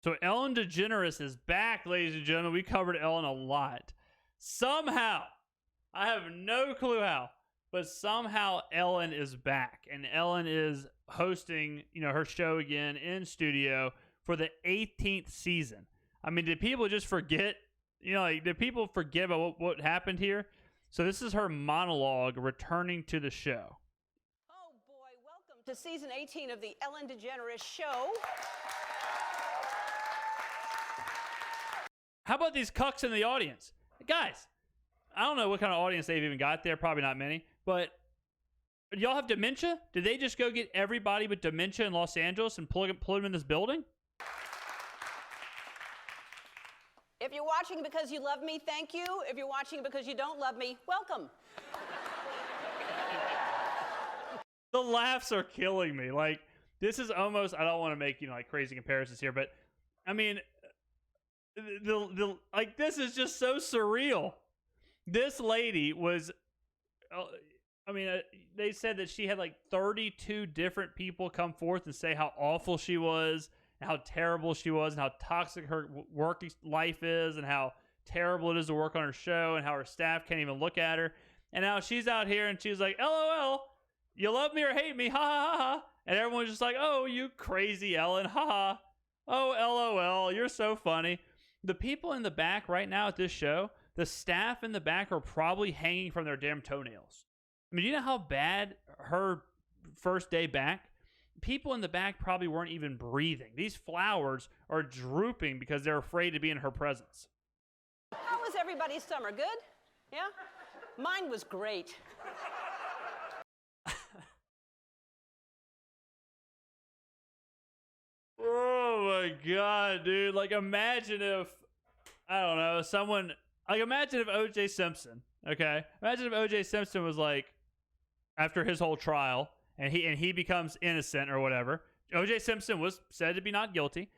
So Ellen DeGeneres is back, ladies and gentlemen. We covered Ellen a lot. Somehow, I have no clue how, but somehow Ellen is back, and Ellen is hosting, her show again in studio for the 18th season. I mean, did people just forget? Did people forget about what happened here? So this is her monologue returning to the show. Oh boy, welcome to season 18 of the Ellen DeGeneres Show. How about these cucks in the audience? Guys, I don't know what kind of audience they've even got there. Probably not many. But y'all have dementia? Did they just go get everybody with dementia in Los Angeles and put them in this building? If you're watching because you love me, thank you. If you're watching because you don't love me, welcome. The laughs are killing me. Like, this is almost, I don't want to make, crazy comparisons here, but I mean, this is just so surreal. This lady was, they said that she had 32 different people come forth and say how awful she was, and how terrible she was, and how toxic her work life is, and how terrible it is to work on her show, and how her staff can't even look at her. And now she's out here and she's like, LOL, you love me or hate me, ha ha ha ha. And everyone's just like, oh, you crazy Ellen, ha ha. Oh, LOL, you're so funny. The people in the back right now at this show, the staff in the back are probably hanging from their damn toenails. I mean, you know how bad her first day back? People in the back probably weren't even breathing. These flowers are drooping because they're afraid to be in her presence. How was everybody's summer? Good? Yeah? Mine was great. Oh my God, dude. Imagine if, I don't know, imagine if O.J. Simpson, okay? Imagine if O.J. Simpson was after his whole trial, and he becomes innocent or whatever. O.J. Simpson was said to be not guilty.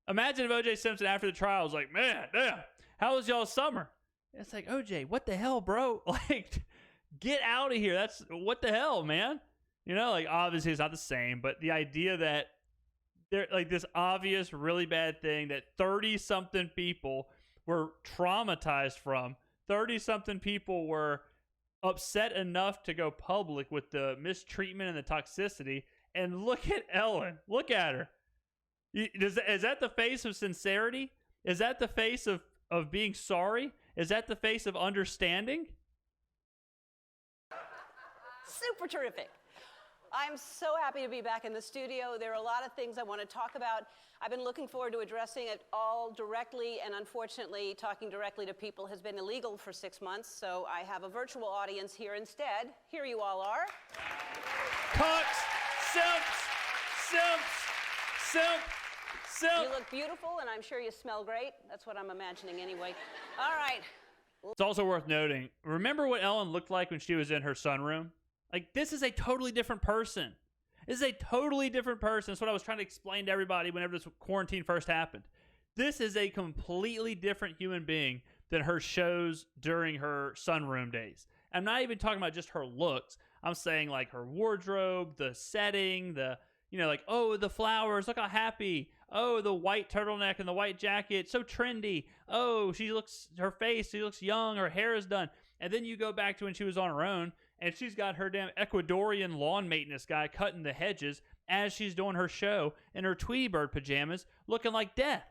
Imagine if O.J. Simpson after the trial was like, man, damn, how was y'all's summer? It's like, O.J., what the hell, bro? Get out of here. That's, what the hell, man? Obviously it's not the same, but the idea that there, this obvious, really bad thing that 30-something people were traumatized from, 30-something people were upset enough to go public with the mistreatment and the toxicity. And look at Ellen. Look at her. Is that the face of sincerity? Is that the face of being sorry? Is that the face of understanding? Super terrific. I'm so happy to be back in the studio. There are a lot of things I want to talk about. I've been looking forward to addressing it all directly, and unfortunately, talking directly to people has been illegal for 6 months, so I have a virtual audience here instead. Here you all are. Cucks, simps. You look beautiful, and I'm sure you smell great. That's what I'm imagining anyway. All right. It's also worth noting, remember what Ellen looked like when she was in her sunroom? This is a totally different person. This is a totally different person. That's what I was trying to explain to everybody whenever this quarantine first happened. This is a completely different human being than her shows during her sunroom days. I'm not even talking about just her looks. I'm saying her wardrobe, the setting, oh, the flowers, look how happy. Oh, the white turtleneck and the white jacket, so trendy. Oh, she looks young, her hair is done. And then you go back to when she was on her own, and she's got her damn Ecuadorian lawn maintenance guy cutting the hedges as she's doing her show in her Tweety Bird pajamas, looking like death.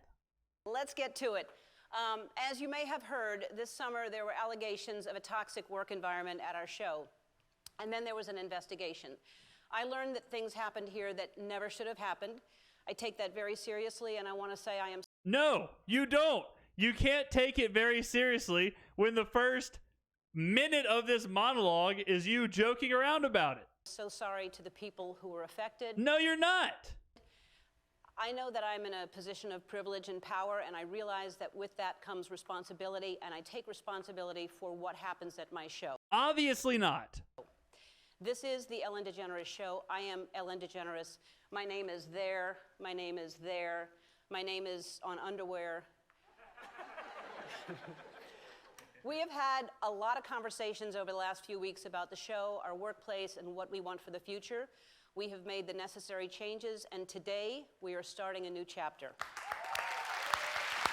Let's get to it. As you may have heard, this summer there were allegations of a toxic work environment at our show. And then there was an investigation. I learned that things happened here that never should have happened. I take that very seriously, and I want to say I am... No, you don't. You can't take it very seriously when the first minute of this monologue is you joking around about it. So sorry to the people who were affected. No, you're not. I know that I'm in a position of privilege and power, and I realize that with that comes responsibility, and I take responsibility for what happens at my show. Obviously not. This is the Ellen DeGeneres Show. I am Ellen DeGeneres. My name is there. My name is there. My name is on underwear. We have had a lot of conversations over the last few weeks about the show, our workplace, and what we want for the future. We have made the necessary changes, and today we are starting a new chapter.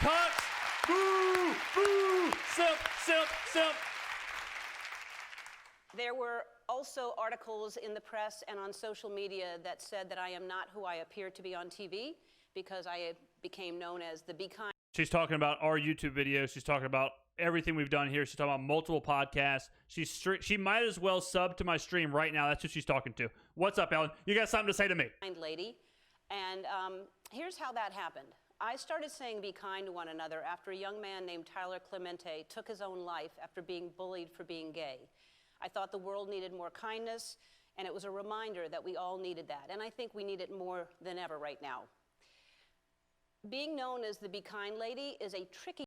Cox! Boo! Boo! Simp! Simp! Simp! There were also articles in the press and on social media that said that I am not who I appear to be on TV because I became known as the Be Kind. She's talking about our YouTube videos. She's talking about everything we've done here. She's talking about multiple podcasts. She might as well sub to my stream right now. That's who she's talking to. What's up, Ellen? You got something to say to me? Kind lady. And here's how that happened. I started saying be kind to one another after a young man named Tyler Clemente took his own life after being bullied for being gay. I thought the world needed more kindness, and it was a reminder that we all needed that. And I think we need it more than ever right now. Being known as the Be Kind lady is a tricky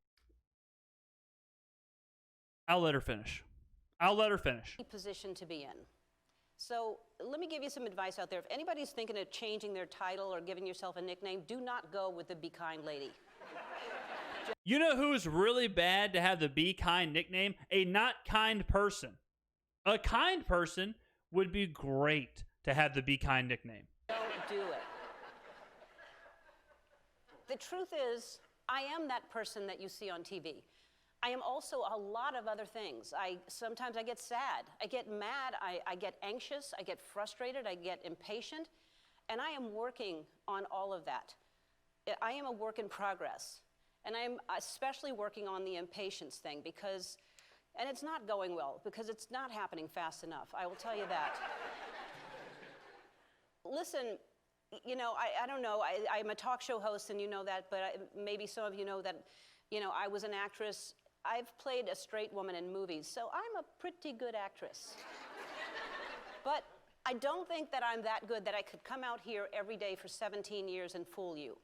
I'll let her finish. I'll let her finish. Position to be in. So let me give you some advice out there. If anybody's thinking of changing their title or giving yourself a nickname, do not go with the Be Kind lady. You know who's really bad to have the Be Kind nickname? A not kind person. A kind person would be great to have the Be Kind nickname. Don't do it. The truth is, I am that person that you see on TV. I am also a lot of other things. Sometimes I get sad, I get mad, I get anxious, I get frustrated, I get impatient, and I am working on all of that. I am a work in progress, and I am especially working on the impatience thing because, and it's not going well, because it's not happening fast enough, I will tell you that. Listen, you know, I don't know, I'm a talk show host and you know that, but maybe some of you know that, you know, I was an actress. I've played a straight woman in movies, so I'm a pretty good actress. But I don't think that I'm that good that I could come out here every day for 17 years and fool you.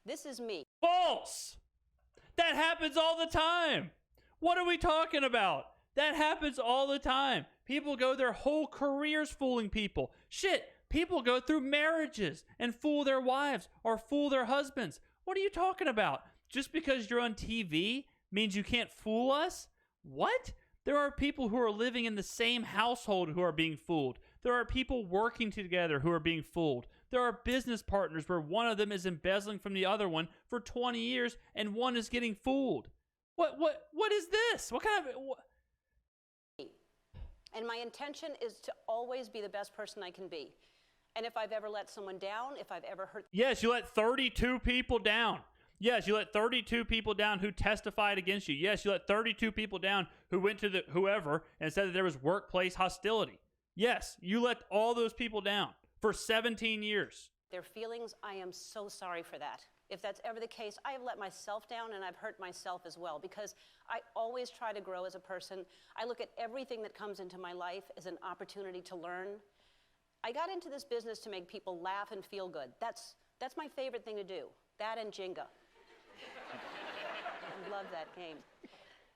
This is me. False! That happens all the time. What are we talking about? That happens all the time. People go their whole careers fooling people. Shit, people go through marriages and fool their wives or fool their husbands. What are you talking about? Just because you're on TV means you can't fool us? What? There are people who are living in the same household who are being fooled. There are people working together who are being fooled. There are business partners where one of them is embezzling from the other one for 20 years and one is getting fooled. What is this? What kind of... And my intention is to always be the best person I can be. And if I've ever let someone down, if I've ever hurt... Yes, you let 32 people down. Yes, you let 32 people down who testified against you. Yes, you let 32 people down who went to the whoever and said that there was workplace hostility. Yes, you let all those people down for 17 years. Their feelings, I am so sorry for that. If that's ever the case, I have let myself down and I've hurt myself as well because I always try to grow as a person. I look at everything that comes into my life as an opportunity to learn. I got into this business to make people laugh and feel good. That's my favorite thing to do, that and Jenga. I love that game.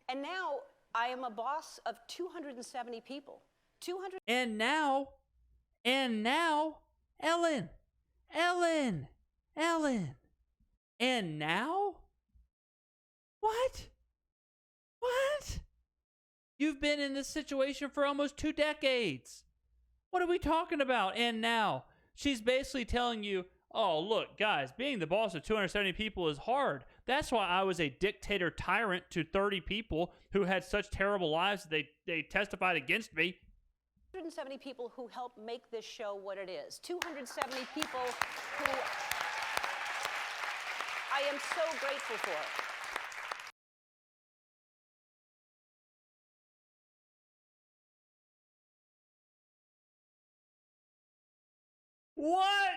And now I am a boss of 270 people. And now, Ellen. And now? What? You've been in this situation for almost 2 decades. What are we talking about? And now? She's basically telling you, oh, look, guys, being the boss of 270 people is hard. That's why I was a dictator tyrant to 30 people who had such terrible lives that they testified against me. 270 people who helped make this show what it is. 270 people who I am so grateful for. What?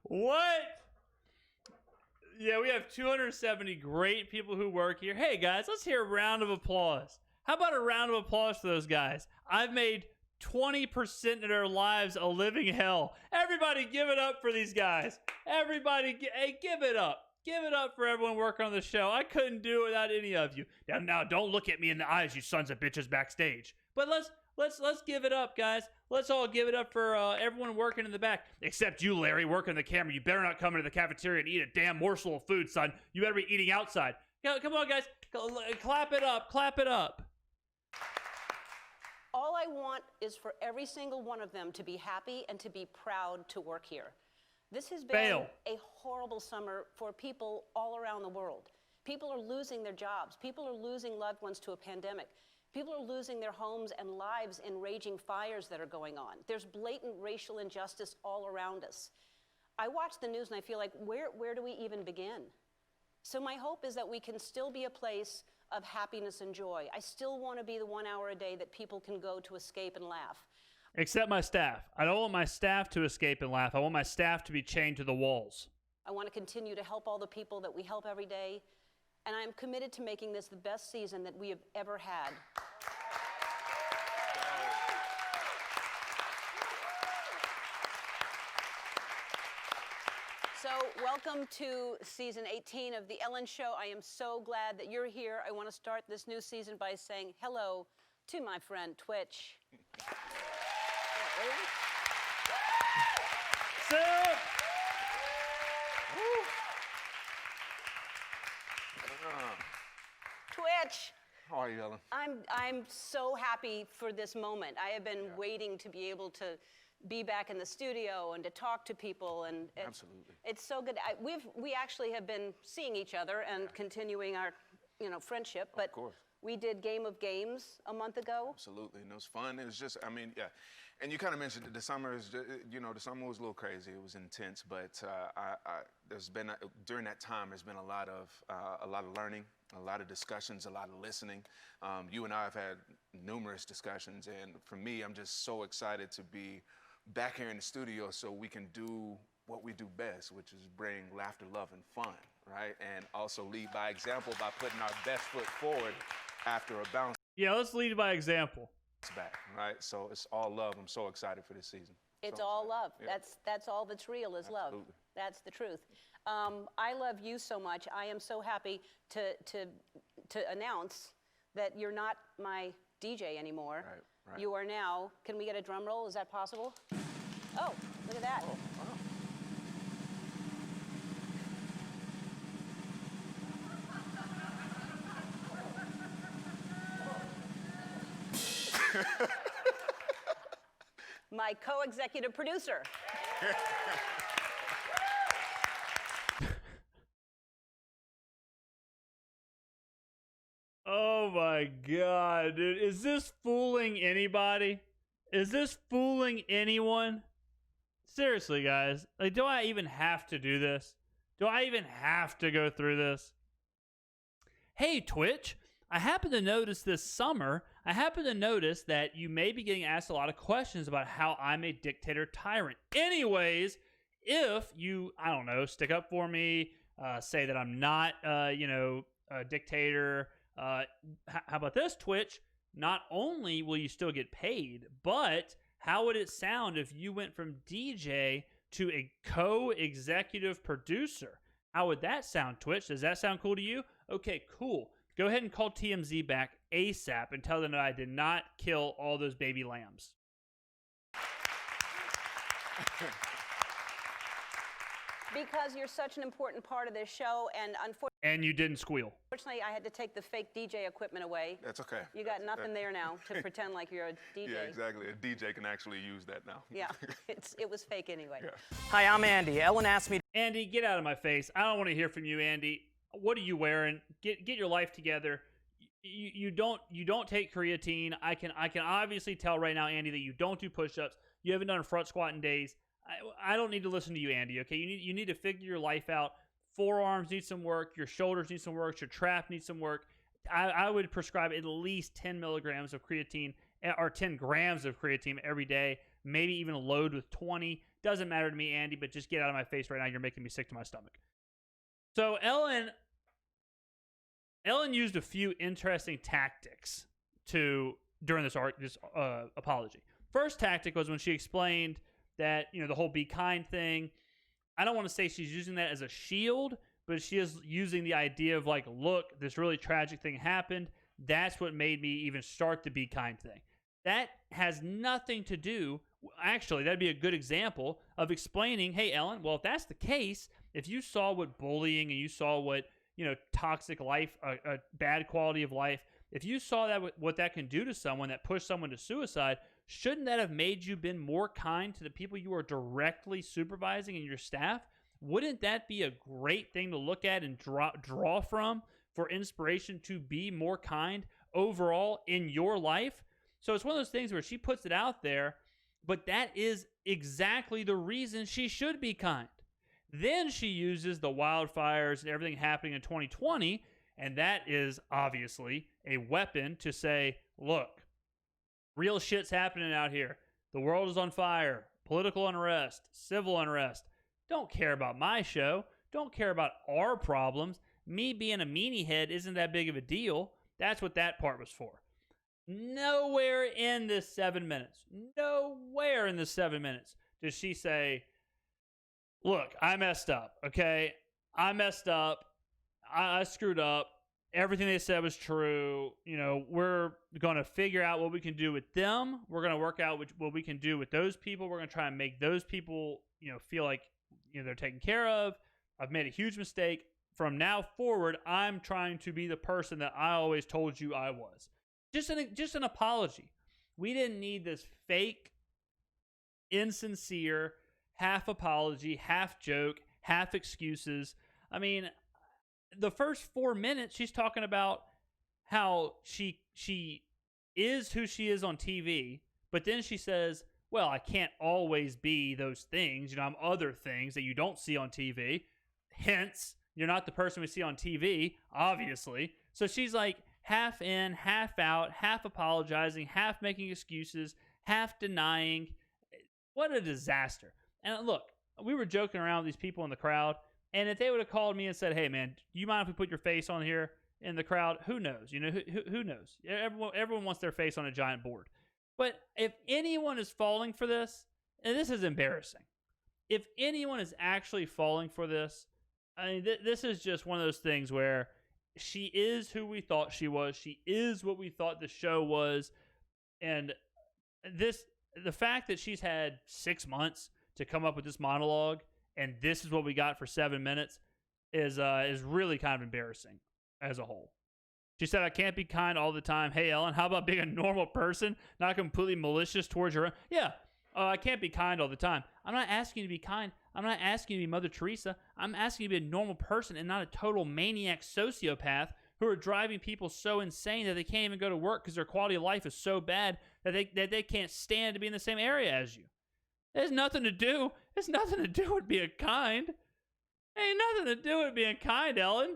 What? Yeah, we have 270 great people who work here. Hey, guys, let's hear a round of applause. How about a round of applause for those guys? I've made 20% of their lives a living hell. Everybody give it up for these guys. Everybody, hey, give it up. Give it up for everyone working on the show. I couldn't do it without any of you. Now, don't look at me in the eyes, you sons of bitches backstage. But let's give it up, guys. Let's all give it up for everyone working in the back. Except you, Larry, working the camera. You better not come into the cafeteria and eat a damn morsel of food, son. You better be eating outside. Come on, guys. Clap it up. Clap it up. All I want is for every single one of them to be happy and to be proud to work here. This has been Fail. a horrible summer for people all around the world. People are losing their jobs. People are losing loved ones to a pandemic. People are losing their homes and lives in raging fires that are going on. There's blatant racial injustice all around us. I watch the news and I feel like, where do we even begin? So my hope is that we can still be a place of happiness and joy. I still want to be the 1 hour a day that people can go to escape and laugh. Except my staff. I don't want my staff to escape and laugh. I want my staff to be chained to the walls. I want to continue to help all the people that we help every day. And I am committed to making this the best season that we have ever had. So welcome to season 18 of The Ellen Show. I am so glad that you're here. I want to start this new season by saying hello to my friend Twitch. Sup? Twitch. How are you, Ellen? I'm so happy for this moment. I have been waiting to be able to be back in the studio and to talk to people, and Absolutely. it's so good. We actually have been seeing each other and continuing our friendship, but Of course. we did Game of Games a month ago. Absolutely. And it was fun. It was just, I mean, yeah. And you kind of mentioned that the summer is, the summer was a little crazy. It was intense, but there's been, during that time, there's been a lot of learning, a lot of discussions, a lot of listening. You and I have had numerous discussions, and for me, I'm just so excited to be back here in the studio so we can do what we do best, which is bring laughter, love, and fun, right? And also lead by example by putting our best foot forward after a bounce Yeah, let's lead by example. back, right? So it's all love. I'm so excited for this season. It's So all love. excited. Yeah. That's all that's real is love. Absolutely. That's the truth. I love you so much. I am so happy to announce that you're not my DJ anymore. Right, right. You are now. Can we get a drum roll? Is that possible? Oh, look at that. Oh, wow. My co-executive producer. Oh my God, dude. Is this fooling anybody? Is this fooling anyone? Seriously, guys. Like, do I even have to do this? Do I even have to go through this? Hey, Twitch. I happen to notice this summer, that you may be getting asked a lot of questions about how I'm a dictator tyrant. Anyways, if you, I don't know, stick up for me, say that I'm not, a dictator, how about this, Twitch? Not only will you still get paid, but how would it sound if you went from DJ to a co-executive producer? How would that sound, Twitch? Does that sound cool to you? Okay, cool. Go ahead and call TMZ back ASAP and tell them that I did not kill all those baby lambs. Because you're such an important part of this show, and And you didn't squeal. unfortunately, I had to take the fake DJ equipment away. That's okay. You got nothing there now to pretend like you're a DJ. Yeah, exactly. A DJ can actually use that now. Yeah, it was fake anyway. Yeah. Hi, I'm Andy. Ellen asked me Andy, get out of my face. I don't want to hear from you, Andy. What are you wearing? Get your life together. You don't take creatine. I can obviously tell right now, Andy, that you don't do push-ups. You haven't done a front squat in days. I don't need to listen to you, Andy. Okay, you need to figure your life out. Forearms need some work. Your shoulders need some work. Your trap needs some work. I would prescribe at least 10 milligrams of creatine or 10 grams of creatine every day. Maybe even a load with 20. Doesn't matter to me, Andy. But just get out of my face right now. You're making me sick to my stomach. So Ellen used a few interesting tactics during this apology. First tactic was when she explained that, the whole be kind thing. I don't want to say she's using that as a shield, but she is using the idea of like, look, this really tragic thing happened. That's what made me even start the be kind thing. That has nothing to do. Actually, that'd be a good example of explaining, hey, Ellen, well, if that's the case, if you saw what bullying and you saw what, toxic life, a bad quality of life, if you saw that what that can do to someone, that pushed someone to suicide, shouldn't that have made you been more kind to the people you are directly supervising and your staff? Wouldn't that be a great thing to look at and draw from for inspiration to be more kind overall in your life? So it's one of those things where she puts it out there, but that is exactly the reason she should be kind. Then she uses the wildfires and everything happening in 2020, and that is obviously a weapon to say, look, real shit's happening out here. The world is on fire. Political unrest, civil unrest. Don't care about my show. Don't care about our problems. Me being a meanie head isn't that big of a deal. That's what that part was for. Nowhere in this 7 minutes, nowhere in this 7 minutes does she say, look, I messed up, okay? I messed up. I screwed up. Everything they said was true. You know, we're going to figure out what we can do with them. We're going to work out what we can do with those people. We're going to try and make those people, you know, feel like, you know, they're taken care of. I've made a huge mistake. From now forward, I'm trying to be the person that I always told you I was. Just an apology. We didn't need this fake, insincere, half apology, half joke, half excuses. I mean, the first 4 minutes, she's talking about how she is who she is on TV, but then she says, well, I can't always be those things. You know, I'm other things that you don't see on TV. Hence, you're not the person we see on TV, obviously. So she's like half in, half out, half apologizing, half making excuses, half denying. What a disaster. And look, we were joking around with these people in the crowd, and if they would have called me and said, hey, man, do you mind if we put your face on here in the crowd? Who knows? You know, who knows? Everyone wants their face on a giant board. But if anyone is falling for this, and this is embarrassing, if anyone is actually falling for this, I mean, this is just one of those things where she is who we thought she was. She is what we thought the show was. And the fact that she's had 6 months to come up with this monologue, and this is what we got for 7 minutes, is really kind of embarrassing as a whole. She said, I can't be kind all the time. Hey, Ellen, how about being a normal person, not completely malicious towards your own? Yeah, I can't be kind all the time. I'm not asking you to be kind. I'm not asking you to be Mother Teresa. I'm asking you to be a normal person and not a total maniac sociopath who are driving people so insane that they can't even go to work because their quality of life is so bad that they can't stand to be in the same area as you. There's nothing to do. It's nothing to do with being kind. Ain't nothing to do with being kind, Ellen.